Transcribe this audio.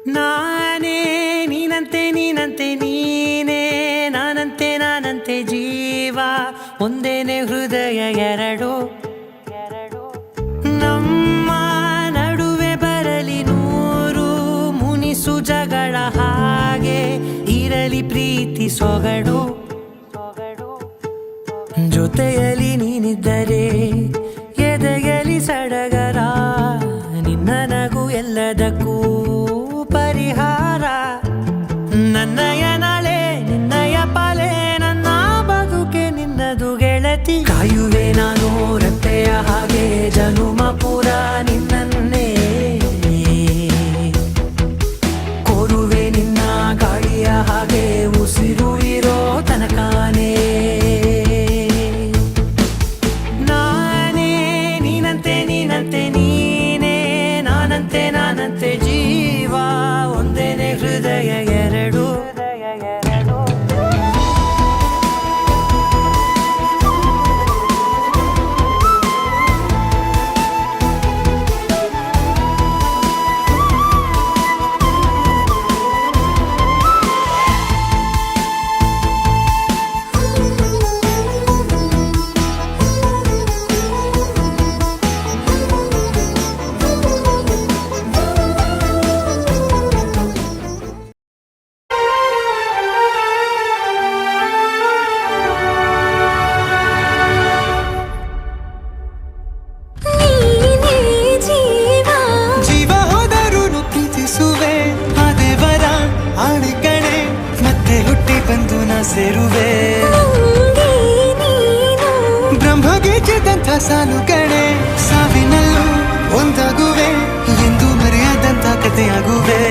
ನಾನೇ ನೀನಂತೆ ನೀನಂತೆ ನೀನೇ ನಾನಂತೆ ನಾನಂತೆ ಜೀವ ಒಂದೇನೆ ಹೃದಯ ಎರಡು ನಮ್ಮ ನಡುವೆ ಬರಲಿ ನೂರು ಮುನಿಸು ಜಗಳ ಹಾಗೆ ಇರಲಿ ಪ್ರೀತಿ ಸೊಗಡು ಜೊತೆಯಲ್ಲಿ ನೀನಿದ್ದರೆ ಎದೆಯಲಿ ಸಡಗರ ನಿನ್ನ ನಗು ಎಲ್ಲದಕ್ಕೂ ಪರಿಹಾರ ನನ್ನಯ ನಾಳೆ ನಿನ್ನಯ ಪಾಲೆ ನನ್ನ ಬದುಕೆ ನಿನ್ನದು ಗೆಳತಿ ಕಾಯುವೆ ನಾನು ರೆಪ್ಪೆಯ ಹಾಗೆ ಜನುಮ ಪೂರ ನಿನ್ನನ್ನೇ ಕೋರುವೆ ನಿನ್ನ ಗಾಳಿಯ ಹಾಗೆ ಉಸಿರು ಇರೋ ತನಕಾನೇ ನಾನೇ ನೀನಂತೆ ನೀನಂತೆ ನೀನೇ ನಾನಂತೆ ನಾನಂತೆ ಜೀವ ಒಂದೇನೆ ಹೃದಯ ಎರಡು ಸೇರುವೆ ಬ್ರಹ್ಮಗೆ ಗೆದ್ದಂಥ ಸಾಲು ಕಣೆ ಸಾವಿನಲ್ಲೂ ಒಂದಾಗುವೆ ಎಂದು ಮರೆಯದಂಥ ಕಥೆಯಾಗುವೆ.